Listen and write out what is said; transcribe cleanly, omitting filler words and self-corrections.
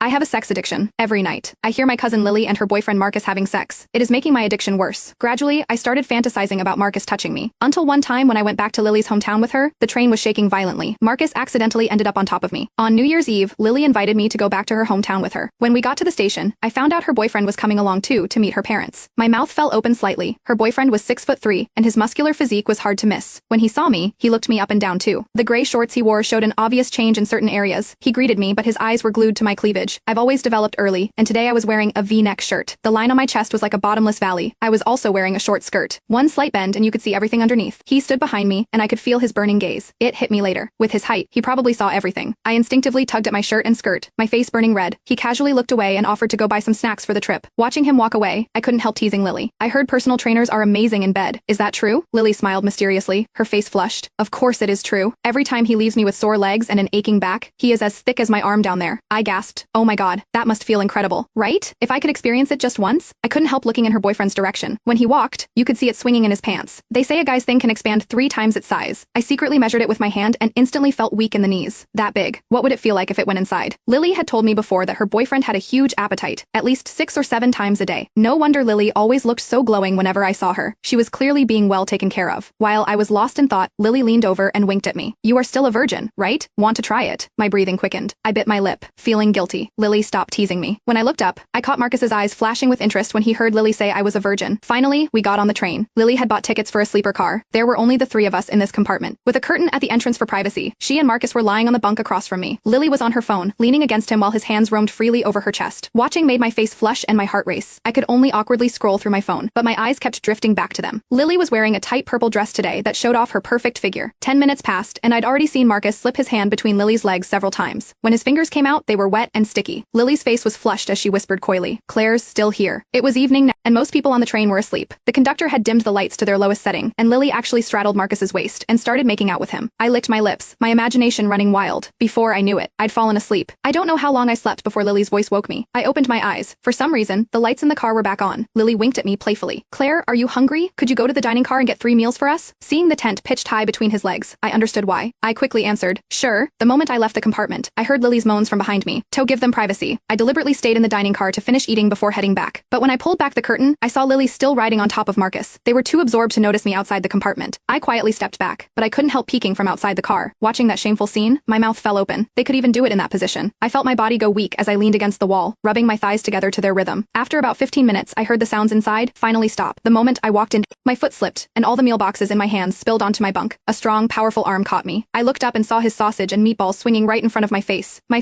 I have a sex addiction. Every night, I hear my cousin Lily and her boyfriend Marcus having sex. It is making my addiction worse. Gradually, I started fantasizing about Marcus touching me. Until one time when I went back to Lily's hometown with her, the train was shaking violently. Marcus accidentally ended up on top of me. On New Year's Eve, Lily invited me to go back to her hometown with her. When we got to the station, I found out her boyfriend was coming along too to meet her parents. My mouth fell open slightly. Her boyfriend was 6'3", and his muscular physique was hard to miss. When he saw me, he looked me up and down too. The gray shorts he wore showed an obvious change in certain areas. He greeted me, but his eyes were glued to my cleavage. I've always developed early, and today I was wearing a V-neck shirt. The line on my chest was like a bottomless valley. I was also wearing a short skirt. One slight bend and you could see everything underneath. He stood behind me, and I could feel his burning gaze. It hit me later. With his height, he probably saw everything. I instinctively tugged at my shirt and skirt, my face burning red. He casually looked away and offered to go buy some snacks for the trip. Watching him walk away, I couldn't help teasing Lily. I heard personal trainers are amazing in bed. Is that true? Lily smiled mysteriously, her face flushed. Of course it is true. Every time he leaves me with sore legs and an aching back, he is as thick as my arm down there. I gasped. Oh my god, that must feel incredible, right? If I could experience it just once? I couldn't help looking in her boyfriend's direction. When he walked, you could see it swinging in his pants. They say a guy's thing can expand 3 times its size. I secretly measured it with my hand and instantly felt weak in the knees. That big. What would it feel like if it went inside? Lily had told me before that her boyfriend had a huge appetite, at least 6 or 7 times a day. No wonder Lily always looked so glowing whenever I saw her. She was clearly being well taken care of. While I was lost in thought, Lily leaned over and winked at me. You are still a virgin, right? Want to try it? My breathing quickened. I bit my lip, feeling guilty. Lily stopped teasing me. When I looked up, I caught Marcus's eyes flashing with interest when he heard Lily say I was a virgin. Finally, we got on the train. Lily had bought tickets for a sleeper car. There were only the 3 of us in this compartment, with a curtain at the entrance for privacy. She and Marcus were lying on the bunk across from me. Lily was on her phone, leaning against him while his hands roamed freely over her chest. Watching made my face flush and my heart race. I could only awkwardly scroll through my phone, but my eyes kept drifting back to them. Lily was wearing a tight purple dress today that showed off her perfect figure. 10 minutes passed, and I'd already seen Marcus slip his hand between Lily's legs several times. When his fingers came out, they were wet and sticky. Lily's face was flushed as she whispered coyly, "Claire's still here." It was evening now, and most people on the train were asleep. The conductor had dimmed the lights to their lowest setting, and Lily actually straddled Marcus's waist and started making out with him. I licked my lips, my imagination running wild. Before I knew it, I'd fallen asleep. I don't know how long I slept before Lily's voice woke me. I opened my eyes. For some reason, the lights in the car were back on. Lily winked at me playfully. "Claire, are you hungry? Could you go to the dining car and get 3 meals for us?" Seeing the tent pitched high between his legs, I understood why. I quickly answered, "Sure." The moment I left the compartment, I heard Lily's moans from behind me. To give them privacy, I deliberately stayed in the dining car to finish eating before heading back. But when I pulled back the curtain, I saw Lily still riding on top of Marcus. They were too absorbed to notice me outside the compartment. I quietly stepped back, but I couldn't help peeking from outside the car. Watching that shameful scene, my mouth fell open. They could even do it in that position. I felt my body go weak as I leaned against the wall, rubbing my thighs together to their rhythm. After about 15 minutes, I heard the sounds inside finally stop. The moment I walked in, my foot slipped, and all the meal boxes in my hands spilled onto my bunk. A strong, powerful arm caught me. I looked up and saw his sausage and meatballs swinging right in front of my face. My